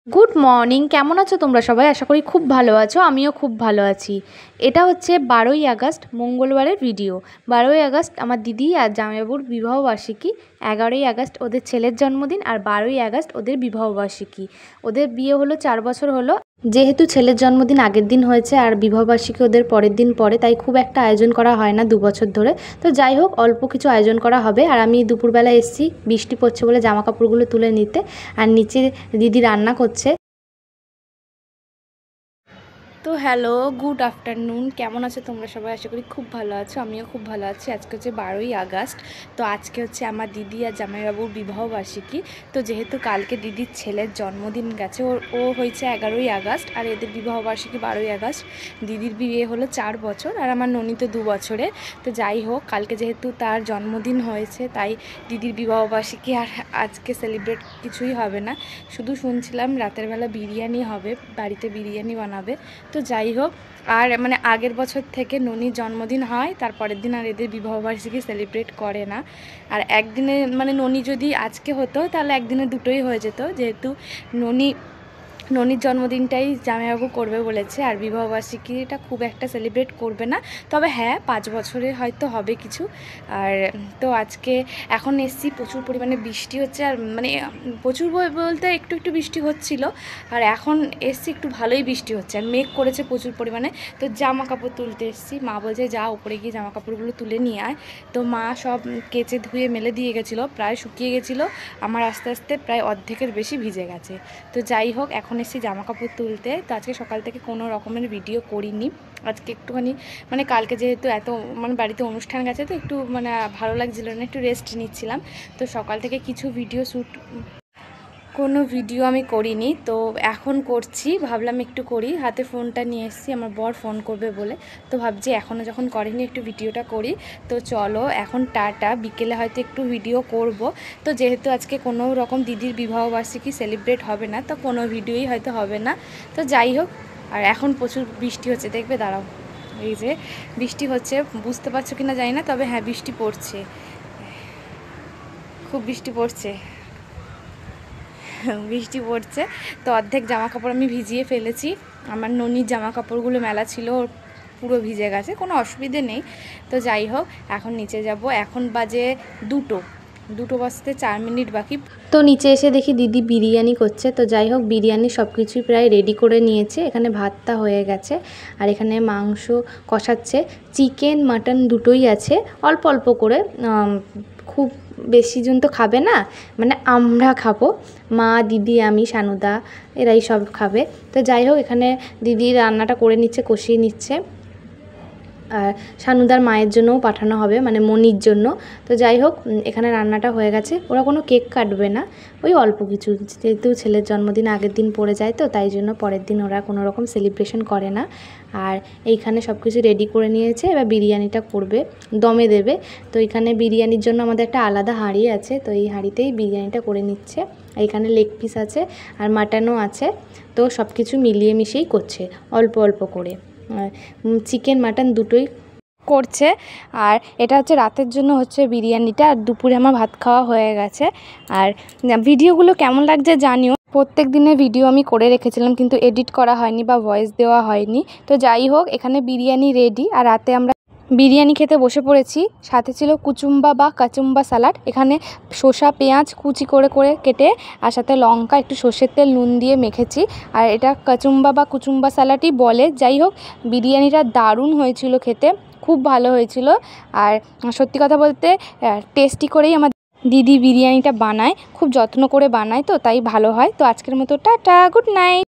Good morning, কেমন আছো তোমরা সবাই? আশা করি খুব ভালো আছো। আমিও খুব ভালো আছি। এটা হচ্ছে 12ই আগস্ট মঙ্গলবারের ভিডিও। 12ই আগস্ট আমার দিদি আর জামাইবাবুর বিবাহবার্ষিকী। 11ই আগস্ট ওদের ছেলের জন্মদিন, আর 12ই আগস্ট ওদের বিবাহবার্ষিকী। ওদের বিয়ে হলো 4 বছর হলো। যেহেতু ছেলের জন্মদিন আগের দিন হয়েছে আর বিবাহবার্ষিকী ওদের পরের দিন পরে, তাই খুব একটা আয়োজন করা হয় না 2 বছর ধরে। তো যাই হোক, অল্প কিছু আয়োজন করা হবে। আর আমি দুপুরবেলা এসেছি, বৃষ্টি পড়ছে বলে জামা কাপড়গুলো তুলে নিতে। আর নিচে দিদি রান্না করছে। তো হ্যালো, গুড আফটারনুন, কেমন আছো তোমরা সবাই? আশা করি খুব ভালো আছো। আমিও খুব ভালো আছি। আজকে হচ্ছে 12ই আগস্ট। তো আজকে হচ্ছে আমার দিদি আর জামাইবাবুর বিবাহবার্ষিকী। তো যেহেতু কালকে দিদির ছেলের জন্মদিন গেছে, ও হয়েছে 11ই আগস্ট, আর এদের বিবাহবার্ষিকী 12ই আগস্ট। দিদির বিয়ে হলো 4 বছর, আর আমার ননি তো 2 বছরে। তো যাই হোক, কালকে যেহেতু তার জন্মদিন হয়েছে, তাই দিদির বিবাহবার্ষিকী আর আজকে সেলিব্রেট কিছুই হবে না। শুধু শুনছিলাম রাতের বেলা বিরিয়ানি হবে, বাড়িতে বিরিয়ানি বানাবে। তো যাই হোক, আর মানে আগের বছর থেকে ননির জন্মদিন হয়, তারপরের দিন আর এদের বিবাহবার্ষিকী সেলিব্রেট করে না। আর একদিনে মানে ননি যদি আজকে হতো তাহলে একদিনে দুটোই হয়ে যেত, যেহেতু ননির জন্মদিনটাই জামাইবাবু করবে বলেছে, আর বিবাহবার্ষিকীটা খুব একটা সেলিব্রেট করবে না। তবে হ্যাঁ, 5 বছরে হয়তো হবে কিছু। আর তো আজকে এখন এসছি, প্রচুর পরিমাণে বৃষ্টি হচ্ছে। আর মানে প্রচুর বলতে একটু একটু বৃষ্টি হচ্ছিল, আর এখন এসছি একটু ভালোই বৃষ্টি হচ্ছে, আর মেঘ করেছে প্রচুর পরিমাণে। তো জামা কাপড় তুলতে এসছি, মা বলছে যা উপরে গিয়ে জামা কাপড়গুলো তুলে নিয়ে আয়। তো মা সব কেচে ধুয়ে মেলে দিয়ে গেছিলো, প্রায় শুকিয়ে গেছিলো। আমার আস্তে আস্তে প্রায় অর্ধেকের বেশি ভিজে গেছে। তো যাই হোক, এখন এসেছি জামা কাপড় তুলতে। তো আজকে সকাল থেকে কোনো রকমের ভিডিও করিনি। আজকে একটুখানি মানে কালকে যেহেতু এত মানে বাড়িতে অনুষ্ঠান গেছে, তো একটু মানে ভালো লাগছিল না, একটু রেস্ট নিচ্ছিলাম। তো সকাল থেকে কোনো ভিডিও আমি করিনি। তো এখন করছি, ভাবলাম একটু করি। হাতে ফোনটা নিয়ে এসেছি, আমার বর ফোন করবে বলে। তো ভাবছি এখনও যখন করিনি একটু ভিডিওটা করি। তো চলো এখন টাটা, বিকেলে হয়তো একটু ভিডিও করব। তো যেহেতু আজকে কোনো রকম দিদির বিবাহবার্ষিকী সেলিব্রেট হবে না, তো কোনো ভিডিওই হয়তো হবে না। তো যাই হোক, আর এখন প্রচুর বৃষ্টি হচ্ছে, দেখবে দাঁড়াও, এই যে বৃষ্টি হচ্ছে, বুঝতে পারছো কিনা জানি না, তবে হ্যাঁ বৃষ্টি পড়ছে, খুব বৃষ্টি পড়ছে। বৃষ্টি পড়ছে। তো অর্ধেক জামা কাপড় আমি ভিজিয়ে ফেলেছি। আমার ননির জামা কাপড়গুলো মেলা ছিল, পুরো ভিজে গেছে, কোনো অসুবিধে নেই। তো যাই হোক, এখন নিচে যাব। এখন বাজে 2 বাজতে 4 মিনিট বাকি। তো নিচে এসে দেখি দিদি বিরিয়ানি করছে। তো যাই হোক, বিরিয়ানি সব কিছুই প্রায় রেডি করে নিয়েছে। এখানে ভাতটা হয়ে গেছে, আর এখানে মাংস কষাচ্ছে। চিকেন মাটন দুটোই আছে, অল্প অল্প করে। খুব বেশি জন তো খাবে না, মানে আমরা খাবো, মা, দিদি, আমি, সানুদা, এরাই সব খাবে। তো যাই হোক, এখানে দিদি রান্নাটা করে নিচ্ছে, কষিয়ে নিচ্ছে। আর সানুদার মায়ের জন্যও পাঠানো হবে, মানে মনির জন্য। তো যাই হোক, এখানে রান্নাটা হয়ে গেছে। ওরা কোনো কেক কাটবে না, ওই অল্প কিছু, যেহেতু ছেলের জন্মদিন আগের দিন পড়ে যায়, তো তাই জন্য পরের দিন ওরা কোনো রকম সেলিব্রেশন করে না। আর এইখানে সব কিছু রেডি করে নিয়েছে, এবার বিরিয়ানিটা করবে, দমে দেবে। তো এখানে বিরিয়ানির জন্য আমাদের একটা আলাদা হাঁড়ি আছে, তো এই হাঁড়িতেই বিরিয়ানিটা করে নিচ্ছে। এইখানে লেগ পিস আছে আর মাটনও আছে। তো সব কিছু মিলিয়ে মিশিয়েই করছে, অল্প অল্প করে। চিকেন মাটন দুটোই করছে। আর এটা হচ্ছে রাতের জন্য হচ্ছে বিরিয়ানিটা, আর দুপুরে আমার ভাত খাওয়া হয়ে গেছে। আর ভিডিওগুলো কেমন লাগছে জানিও। প্রত্যেক দিনের ভিডিও আমি করে রেখেছিলাম, কিন্তু এডিট করা হয়নি বা ভয়েস দেওয়া হয়নি। তো যাই হোক, এখানে বিরিয়ানি রেডি, আর রাতে আমরা বিরিয়ানি খেতে বসে পড়েছি। সাথে ছিল কুচুম্বা বা কাচুম্বা স্যালাড। এখানে শসা পেঁয়াজ কুচি করে করে কেটে, আর সাথে লঙ্কা, একটু সর্ষের তেল, নুন দিয়ে মেখেছি। আর এটা কাচুম্বা বা কুচুম্বা স্যালাডই বলে। যাই হোক, বিরিয়ানিটা দারুণ হয়েছিল খেতে, খুব ভালো হয়েছিল। আর সত্যি কথা বলতে টেস্টি করেই আমার দিদি বিরিয়ানিটা বানায়, খুব যত্ন করে বানায়, তো তাই ভালো হয়। তো আজকের মতো টাটা, গুড নাইট।